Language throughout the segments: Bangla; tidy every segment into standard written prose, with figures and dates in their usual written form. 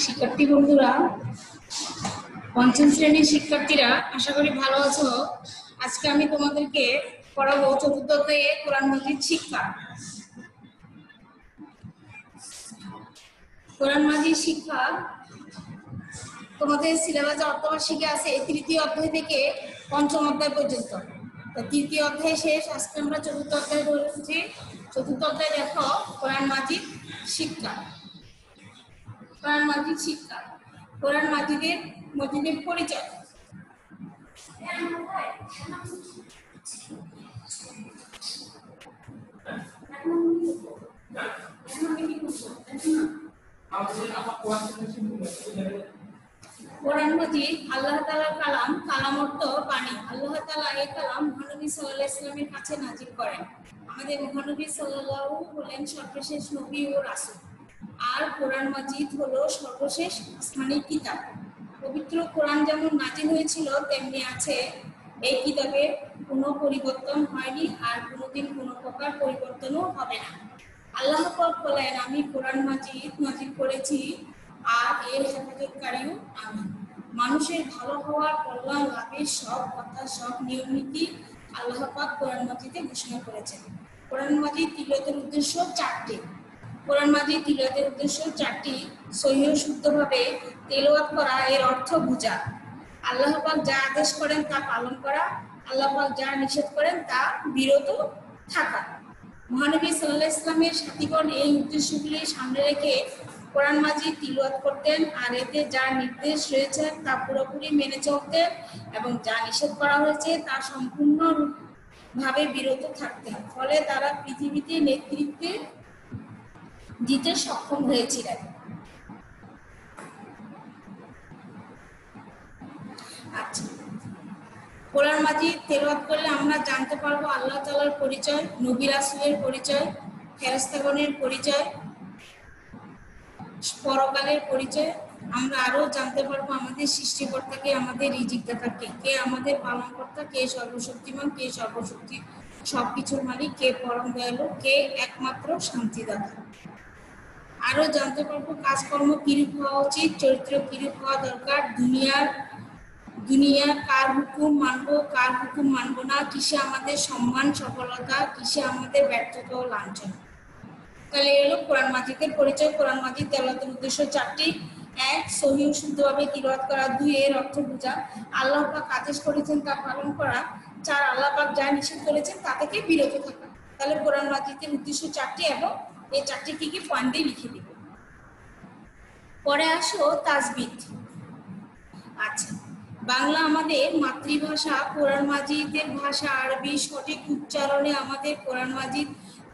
শিক্ষার্থী বন্ধুরা, পঞ্চম শ্রেণীর শিক্ষার্থীরা, আশা করি ভালো আছো। আজকে আমি তোমাদেরকে পড়াবো চতুর্থ অধ্যায়ে কোরআন মাজিদ শিক্ষা। কোরআন মাজিদ শিক্ষা তোমাদের সিলেবাসে অর্থবার্ষিকী আছে তৃতীয় অধ্যায় থেকে পঞ্চম অধ্যায় পর্যন্ত। তো তৃতীয় অধ্যায় শেষ, আজকে আমরা চতুর্থ অধ্যায় ধরেছি। চতুর্থ অধ্যায় দেখো কোরআন মাজিদ শিক্ষা। কোরআন মাজিদ শিক্ষা, কোরআন মাজিদের পরিচয়। কোরআন মাজিদ আল্লাহ তাআলার কালাম, কালাম অর্থ বাণী। আল্লাহ তাআলা এই কালাম মহানবী সাল্লাল্লাহু আলাইহি ওয়াসাল্লামের কাছে নাযিল করেন। আমাদের মহানবী সাল্লাল্লাহু হলেন সর্বশেষ নবী ও রাসূল, আর কোরআন মাজিদ হলো সর্বশেষ আসমানি কিতাব। পবিত্র কোরআন যেমন নাযিল হয়েছিল তেমনি আছে। এই কিতাবে কোনো পরিবর্তন হয়নি, আর কোনোদিন কোনো প্রকার পরিবর্তনও হবে না। আল্লাহ পাক বলেন, আমি কোরআন মাজিদ নাযিল করেছি আর এর হেফাজতকারীও আমি। মানুষের ভালো হওয়ার, কল্যাণ লাভের সব কথা, সব নিয়ম নীতি আল্লাহ পাক কোরআন মাজিদে ঘোষণা করেছেন। কোরআন মাজিদ তিলাওয়াতের উদ্দেশ্য চারটি। কোরআন মাজিদ তিলাওয়াতের উদ্দেশ্য চারটি। সহিহ শুদ্ধভাবে তেলাওয়াত করা, এর অর্থ বোঝা। আল্লাহ পাক যা আদেশ করেন তা পালন করা, আল্লাহ পাক যা নিষেধ করেন তা বিরত থাকা। মহানবী সাল্লাল্লাহু আলাইহি ওয়াসাল্লামের সাথীগণ এই উদ্দেশ্যগুলি সামনে রেখে কোরআন মাজিদ তিলাওয়াত করতেন, আর এতে যা নির্দেশ রয়েছে তা পুরোপুরি মেনে চলতেন এবং যা নিষেধ করা হয়েছে তা সম্পূর্ণভাবে বিরত থাকতেন। ফলে তারা পৃথিবীতে নেতৃত্ব দিতে সক্ষম হয়েছিলেন। আচ্ছা, কোরআন মাজিদ তেলাওয়াত করলে আমরা জানতে পারবো আল্লাহ তাআলার পরিচয়, নবী রাসূলের পরিচয়, ফেরেশতাগণের পরিচয়, পরকালের পরিচয়। আমরা আরো জানতে পারবো আমাদের সৃষ্টিকর্তাকে, আমাদের রিজিকদাতাকে, কে আমাদের পালনকর্তা, কে সর্বশক্তিমান, কে সর্বশক্তি সবকিছুর মালিক, কে পরম দয়ালু, কে একমাত্র শান্তিদাতা। আরো জানতে পারবো কাজকর্ম কিরূপ হওয়া উচিত, চরিত্র কিরূপ হওয়া দরকার, দুনিয়া কার হুকুম মানবো, কার হুকুম মানবো না, কিসে আমাদের সম্মান সফলতা, কিসে আমাদের ব্যর্থতা ও লাঞ্ছনা। তাহলে এলো কোরআন মাজিদের পরিচয়। কোরআন মাজিদ তেলাওয়াতের উদ্দেশ্য চারটি। ১. সহিহ শুদ্ধভাবে তিলাওয়াত করা। ২. এর অর্থ বোঝা। আল্লাহ পাক আদেশ করেছেন তা পালন করা। ৪. আল্লাহ পাক যা নিষেধ করেছেন তা থেকে বিরত থাকা। তাহলে কোরআন মাজিদের উদ্দেশ্য চারটি এবং এই চারটি কি পয়েন্ট দিয়ে লিখে দিব। পরে আসো তাজবিদ। আচ্ছা, বাংলা আমাদের মাতৃভাষা, কোরআন মাজিদের ভাষা আরবি। সঠিক উচ্চারণে আমাদের কোরআন মাজিদ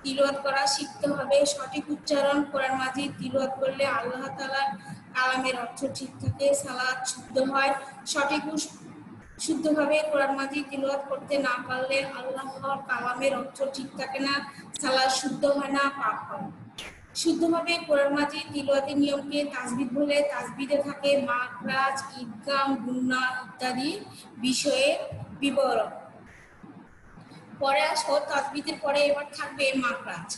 তিলাওয়াত করা শিখতে হবে। সঠিক উচ্চারণ কোরআন মাজিদ তিলাওয়াত করলে আল্লাহ তাআলার কালামের অর্থ ঠিক থাকে, সালাত শুদ্ধ হয়। সঠিক শুদ্ধভাবে কোরআন মাজিদ তিলাওয়াত করতে না পারলে আল্লাহর কালামের অর্থ ঠিক থাকে না, সালাত শুদ্ধ হয় না, পাপ হয়। শুদ্ধভাবে কোরআন মাজিদ তিলাওয়াতের নিয়মকে তাজবিদ বলে। তাজবিদে থাকে মাখরাজ, ইদগাম, গুন্না ইত্যাদি বিষয়ে বিবরণ। পরে আসো তাজবিদের পরে এবার থাকবে মাখরাজ।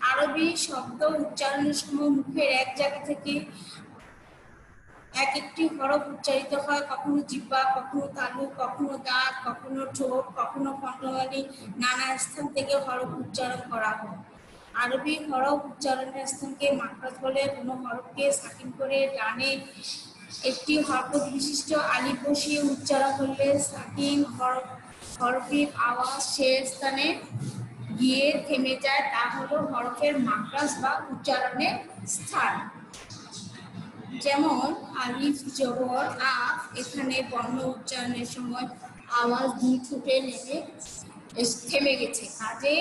আরবি শব্দ উচ্চারণের সময় মুখের এক জায়গা থেকে এক একটি হরফ উচ্চারিত হয়। কখনো জিহ্বা, কখনো তালু, কখনো দাঁত, কখনো ঠোঁট, কখনো কণ্ঠনালী, নানা স্থান থেকে হরফ উচ্চারণ করা হয়। আরবি হরফ উচ্চারণের স্থানকে মাখরাজ বলে। কোনো হরফকে সাকিন করে ডানে একটি হরকত বিশিষ্ট আলিফ বসিয়ে উচ্চারণ করলে সাকিন হরফের আওয়াজ সে স্থানে গিয়ে থেমে যায়, তা হলো হরফের মাখরাজ বা উচ্চারণের স্থান। যেমন আলিফ জবর আ, এখানে বর্ণ উচ্চারণের সময় আওয়াজ দুই ঠোঁটে থেমে গেছে, কাজে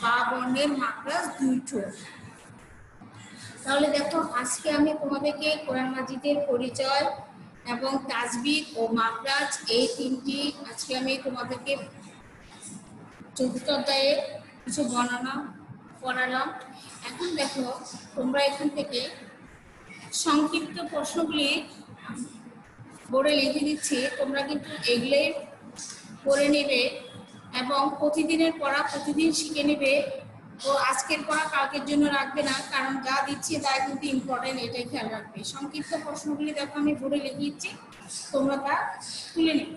বা বর্ণের মাখরাজ দুই ঠোঁট। তাহলে দেখো, আজকে আমি তোমাদেরকে কোরআন মাজিদের পরিচয় এবং তাজবিদ ও মাখরাজ এই তিনটি আজকে আমি তোমাদেরকে চতুর্থ অধ্যায়ে কিছু বর্ণনা করালাম। এখন দেখো, তোমরা এখান থেকে সংক্ষিপ্ত প্রশ্নগুলি বোর্ডে লিখে দিচ্ছি, তোমরা কিন্তু এগুলো পড়ে নেবে এবং প্রতিদিনের পড়া প্রতিদিন শিখে নেবে। তো আজকের পড়া কালকের জন্য রাখবে না, কারণ যা দিচ্ছি তা কিন্তু ইম্পর্টেন্ট, এটাই খেয়াল রাখবে। সংক্ষিপ্ত প্রশ্নগুলি দেখো আমি বোর্ডে লিখে দিচ্ছি, তোমরা তা তুলে নিবে।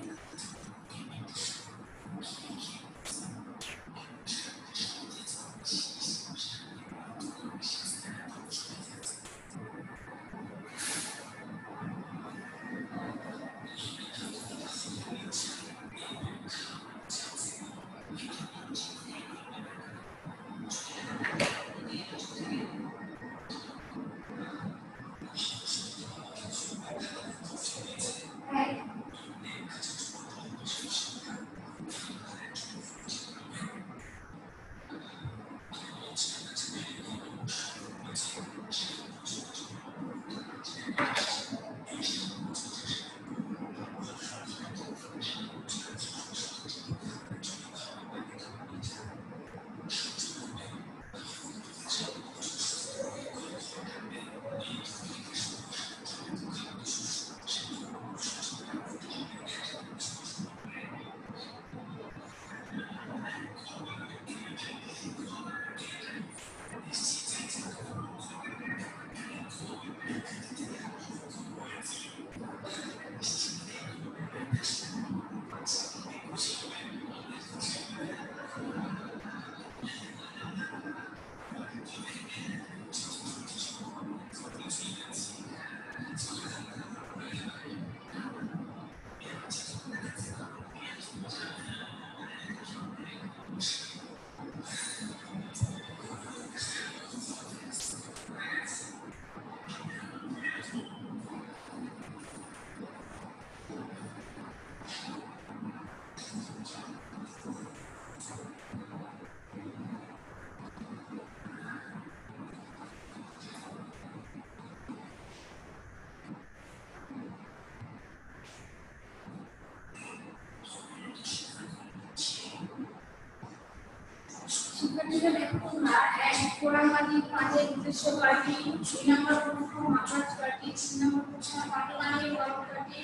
শিক্ষার্থীরা দেখো তোমরা এক কোরআনবাদী পাঠের উদ্দেশ্য কয়টি, 2 নম্বর প্রশ্ন মাত্রাজ কয়টি, 3 নম্বর প্রশ্ন পাঠবাণী গল্পটি,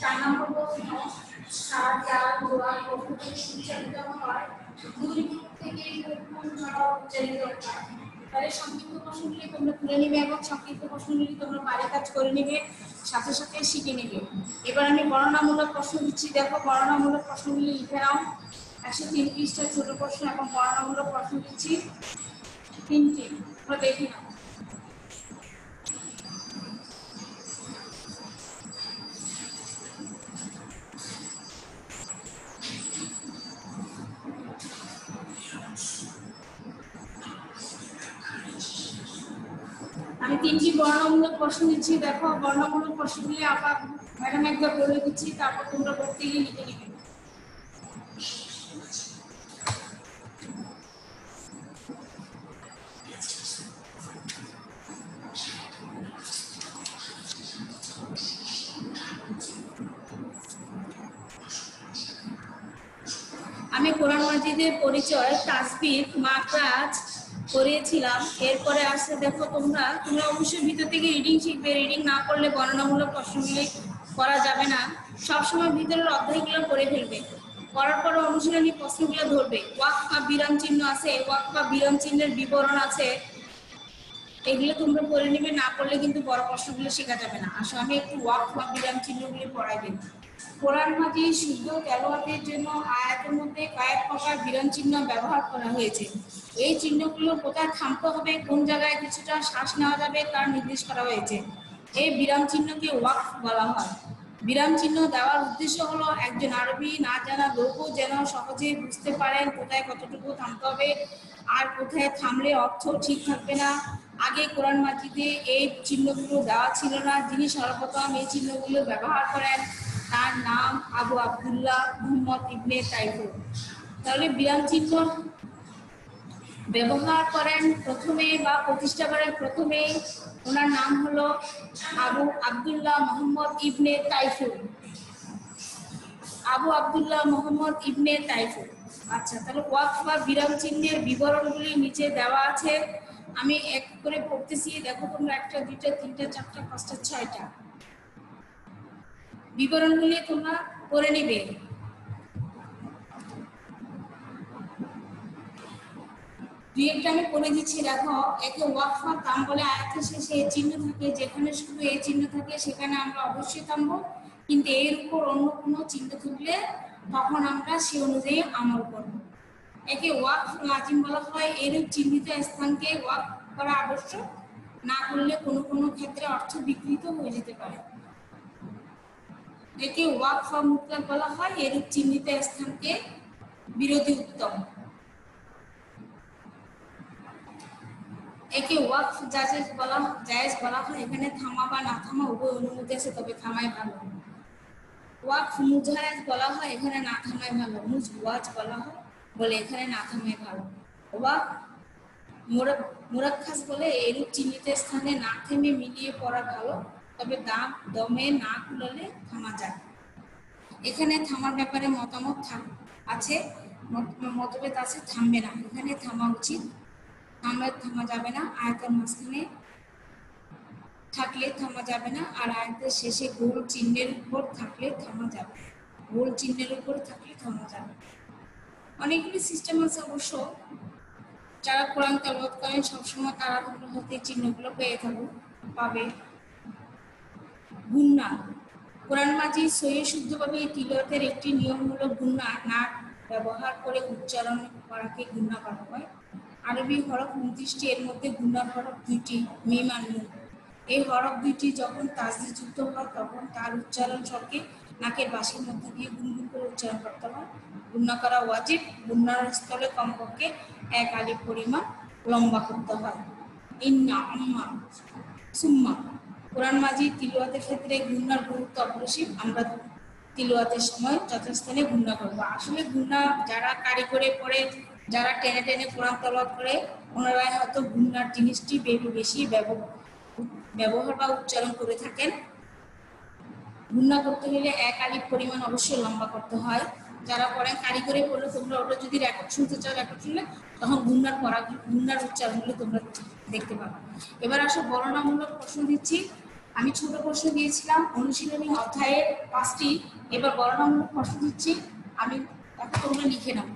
4 নম্বর প্রশ্ন সাজার দোয়া কতটি উচ্চারিত হয়, 2 থেকে কোন ধারা উচ্চারিত হয়। তাহলে সংক্ষিপ্ত প্রশ্নগুলি তোমরা তুলে নিবে এবং সংক্ষিপ্ত প্রশ্নগুলি তোমরা বাড়ির কাজ করে নিবে, সাথে সাথে শিখে নিবে। এবার আমি গণনামূলক প্রশ্ন দিচ্ছি, দেখো গণনামূলক প্রশ্নগুলি লিখে নাও। 103 পৃষ্ঠার ছোট প্রশ্ন এবং গণনামূলক প্রশ্ন দিচ্ছি 3টি, তোমরা দেখে নাও। আমি 3টি বর্ণমূলক প্রশ্ন দিচ্ছি, দেখো বর্ণমূলক প্রশ্নগুলি আবার ম্যাডাম একবার বলে দিচ্ছি, তারপর তোমরা পড়তে গিয়ে লিখে নিবে। আমি কোরআন মাজিদের পরিচয়, তাসবিহ, মাখরাজ করিয়েছিলাম। এরপরে আসছে দেখো তোমরা অবশ্যই ভিতর থেকে রিডিং শিখবে, রিডিং না করলে গণনামূলক প্রশ্নগুলি করা যাবে না। সবসময় ভিতরের অধ্যায়গুলো পড়ে ফেলবে, পড়ার পরে অনুশীলনী প্রশ্নগুলো ধরবে। ওয়াক বা বিরাম চিহ্ন আছে, ওয়াক বা বিরাম চিহ্নের বিবরণ আছে, এগুলো তোমরা পড়ে নিবে, না পড়লে কিন্তু বড় প্রশ্নগুলো শেখা যাবে না। আসলে আমি একটু ওয়াক বা বিরাম চিহ্নগুলি পড়াই দেব। কোরআন মাজিদ শুদ্ধ তেলাওয়াতের জন্য আয়াতের মধ্যে কয়েক প্রকার বিরাম চিহ্ন ব্যবহার করা হয়েছে। এই চিহ্নগুলো কোথায় থামতে হবে, কোন জায়গায় কিছুটা শ্বাস নেওয়া যাবে তার নির্দেশ করা হয়েছে। এই বিরাম চিহ্নকে ওয়াকফ বলা হয়। বিরাম চিহ্ন দেওয়ার উদ্দেশ্য হলো একজন আরবি না জানা লোকও যেন সহজে বুঝতে পারেন কোথায় কতটুকু থামতে হবে আর কোথায় থামলে অর্থ ঠিক থাকবে না। আগে কোরআন মাজিদে এই চিহ্নগুলো দেওয়া ছিল না। যিনি সর্বপ্রথম এই চিহ্নগুলো ব্যবহার করেন তার নাম আবু আব্দুল্লাহ মুহাম্মদ ইবনে তাইফুর। তাহলে বিরাম চিহ্ন ব্যবহার করেন প্রথমে বা প্রতিষ্ঠা করেন প্রথমে, ওনার নাম হলো আবু আব্দুল্লাহ মুহাম্মদ ইবনে তাইফুর। আবু আব্দুল্লাহ মুহাম্মদ ইবনে তাইফুর। আচ্ছা, তাহলে ওয়াকফ বা বিরাম চিহ্নের বিবরণগুলি নিচে দেওয়া আছে, আমি এক করে পড়তেছি, দেখো তোমরা 1টা 2টা 3টা 4টা 5টা 6টা বিবরণগুলি তোমরা পড়ে নিবে। দুই একটা আমি পড়ে দিচ্ছি, দেখো। একে ওয়াকফ বা থাম বলে, আয়াতের শেষে এই চিহ্ন থাকে, যেখানে শুধু এই চিহ্ন থাকে সেখানে আমরা অবশ্যই থামবো, কিন্তু এর উপর অন্য কোনো চিহ্ন থাকলে তখন আমরা সে অনুযায়ী আমল করব। একে ওয়াকফ লাজিম বলা হয়, এরূপ চিহ্নিত স্থানকে ওয়াকফ করা আবশ্যক, না করলে কোনো কোনো ক্ষেত্রে অর্থ বিকৃত হয়ে যেতে পারে। একে ওয়াকফ মুতলাক বলা হয়, এরূপ চিহ্নিত স্থানকে বিরোধী উত্তম। একে ওয়াকফ জায়েজ বলা হয়, এখানে থামা বা না থামা উভয় অনুমতি আছে, তবে থামাই ভালো। ওয়াকফ মুজায়েজ বলা হয়, এখানে না থামাই ভালো। মুজওয়াজ বলা হয় বলে, এখানে না থামাই ভালো। ওয়াকফ মুরাক্কাস বলে, এরূপ চিহ্নিত স্থানে না থেমে মিলিয়ে পড়া ভালো, তবে দমে না কুলালে থামা যায়। এখানে থামার ব্যাপারে মতামত আছে, মতভেদ আছে, থামবে না, এখানে থামা উচিত, থামা যাবে না। আয়াতের মাঝখানে থাকলে থামা যাবে না, আর আয়াতের শেষে গোল চিহ্নের উপর থাকলে থামা যাবে, গোল চিহ্নের উপর থাকলে থামা যাবে। অনেকগুলি সিস্টেম আছে অবশ্য, যারা কোরআন তেলাওয়াত করেন সবসময় তারা হতে চিহ্নগুলো পেয়ে পাবে। গুন্না, কোরআন মাজিদ সহি শুদ্ধভাবে তিলাওয়াতের একটি নিয়ম হলো গুন্না, নাক ব্যবহার করে উচ্চারণ করাকে গুন্না করা হয়। আরবি হরফ 29টি, এর মধ্যে গুন্নার হরফ 2টি, মিম আর নুন। এই হরফ 2টি যখন তাসদিদযুক্ত হয় তখন তার উচ্চারণ স্বরকে নাকের বাঁশির মধ্যে দিয়ে গুনগুন করে উচ্চারণ করতে হয়। গুন্না করা ওয়াজিব, গুন্নার স্থলে কমপক্ষে 1 আলিফ পরিমাণ লম্বা করতে হয়। ইন্না, আম্মা, সুম্মা। কোরআন মাজিদ তিলাওয়াতের ক্ষেত্রে গুন্নার গুরুত্ব অপরিসীম। আমরা তিলাওয়াতের সময় যথাস্থানে গুন্না করবো। আসলে গুন্না যারা কারিগরে পড়ে, যারা টেনে টেনে কোরআন তেলাওয়াত করে, ওনারা হয়তো গুন্নার জিনিসটি বেশি ব্যবহার বা উচ্চারণ করে থাকেন। গুন্না করতে গেলে 1 আলিফ পরিমাণ অবশ্যই লম্বা করতে হয়। যারা পড়েন কারিগরে পড়লে, তোমরা ওটা যদি রেকর্ড শুনতে চাও, রেকর্ড শুনলে তখন গুন্নার উচ্চারণগুলো তোমরা দেখতে পাবে। এবার আসো বর্ণনামূলক প্রশ্ন দিচ্ছি। আমি ছোট প্রশ্ন দিয়েছিলাম অনুশীলনী অধ্যায়ের 5টি, এবার বর্ণনামূলক প্রশ্ন দিচ্ছি, আমি এখন তোমরা লিখে নাও।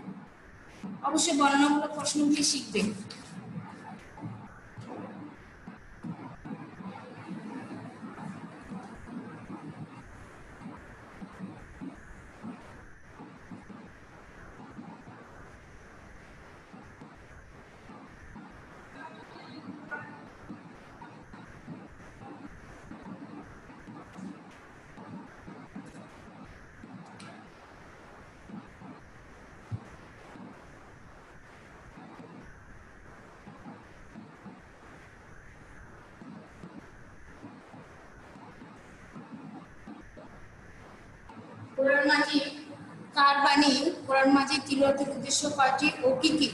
অবশ্যই বর্ণনামূলক প্রশ্নগুলি শিখবে। কোরআন মাজিদ কার বাণী? কোরআন মাজিদ তিলাওয়াতের উদ্দেশ্য কয়টি ও কি কি?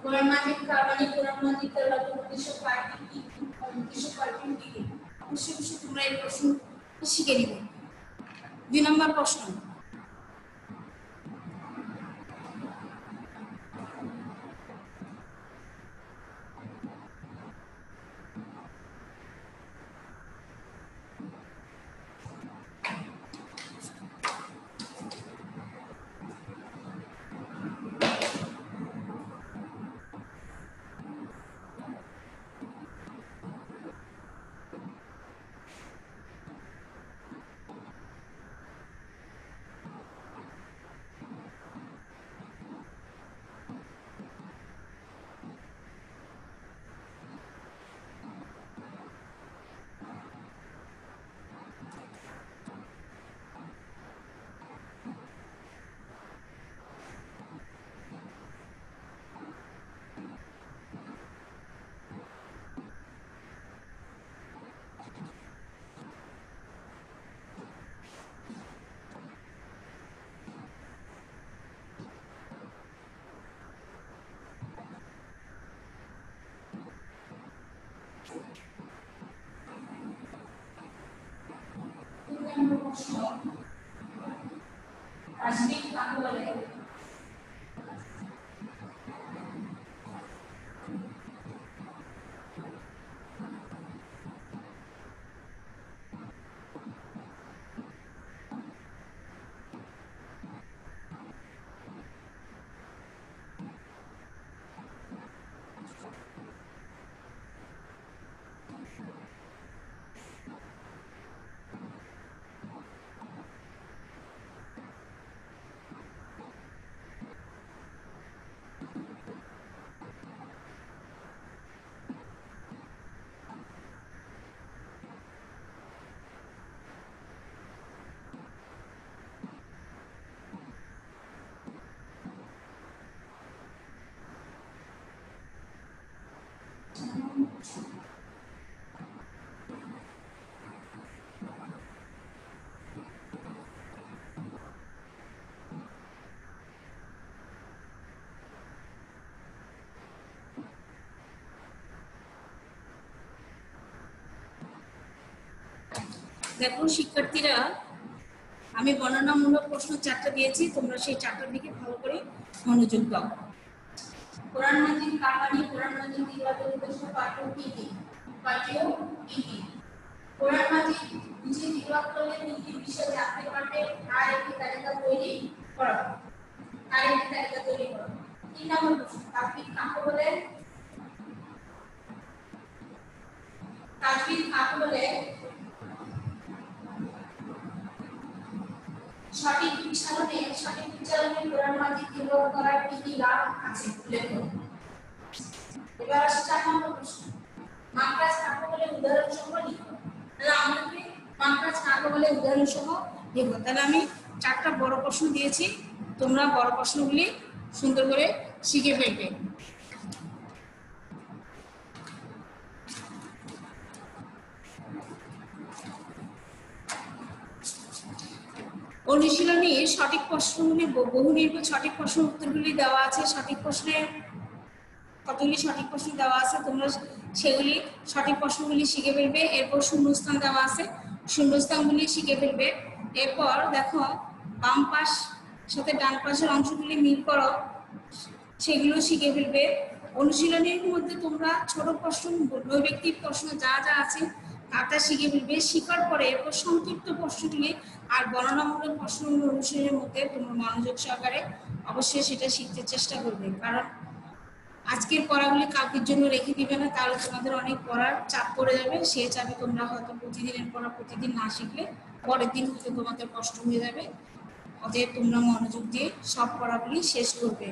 কোরআন মাজিদ কার বাণী? কোরআন মাজিদ তেলাওয়াতের উদ্দেশ্য কয়টি? অবশ্যই তোমরা এই প্রশ্ন শিখে নিবে। 2 নম্বর প্রশ্ন, প্রশ্ন তাসবিহ কাকে বলে? দেখো শিক্ষার্থীরা, আমি বর্ণনামূলক প্রশ্ন 4টা দিয়েছি, তোমরা সেই 4টার দিকে ভালো করে মনোযোগ দাও। কোরআন মাজিদ কাহানি, কোরআন মাজিদ তিলাওয়াতের উদ্দেশ্য, পাঠ্য কি কি? পাঠ্য কি কি? কোরআন মাজিদ বুঝে তিলাওয়াত করলে তিনটি বিষয় জানতে পারবে, আর একটি তালিকা তৈরি করো। তিন নম্বর প্রশ্ন, তাসবিহ কাকে বলে? তাসবিহ কাকে বলে? সঠিক উচ্চারণে কোরআন মাজিদ তিলাওয়াত করার কি কি লাভ আছে লেখো। এবার আসছে 4 নম্বর প্রশ্ন, মাখরাজ কাকে বলে? উদাহরণ সহ লিখো। তাহলে আমাকে মাখরাজ কাকে বলে উদাহরণ সহ লিখো। তাহলে আমি 4টা বড় প্রশ্ন দিয়েছি, তোমরা বড় প্রশ্নগুলি সুন্দর করে শিখে ফেলবে। অনুশীলনীর সঠিক প্রশ্নগুলি বহুনির্ভর সঠিক প্রশ্ন উত্তরগুলি দেওয়া আছে। সঠিক প্রশ্নে কতগুলি সঠিক প্রশ্ন দেওয়া আছে, তোমরা সেগুলি সঠিক প্রশ্নগুলি শিখে ফেলবে। এরপর শূন্যস্থান দেওয়া আছে, শূন্যস্থানগুলি শিখে ফেলবে। এরপর দেখো বাম পাশ সাথে ডান পাশের অংশগুলি মিল করো, সেগুলো শিখে ফেলবে। অনুশীলনীর মধ্যে তোমরা ছোট প্রশ্ন, নৈর্ব্যক্তিক প্রশ্ন যা যা আছে তা শিখে ফেলবে। শিখার পরে এরপর সংক্ষিপ্ত প্রশ্নগুলি আর বর্ণনামূলক প্রশ্ন অনুশীলনের মধ্যে তোমরা মনোযোগ সহকারে অবশ্যই সেটা শিখতে চেষ্টা করবে। কারণ আজকের পড়াগুলি কালকের জন্য রেখে দিবে না, তাহলে তোমাদের অনেক পড়ার চাপ পড়ে যাবে। সেই চাপে তোমরা হয়তো প্রতিদিনের পড়া প্রতিদিন না শিখলে পরের দিন হয়তো তোমাদের কষ্ট হয়ে যাবে। অতএব তোমরা মনোযোগ দিয়ে সব পড়াগুলি শেষ করবে।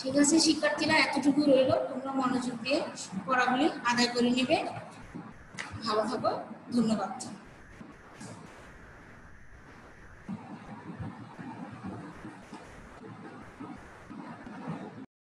ঠিক আছে শিক্ষার্থীরা, এতটুকু রইল, তোমরা মনোযোগ দিয়ে পড়াগুলি আদায় করে নেবে। ভালো থাকো, ধন্যবাদ।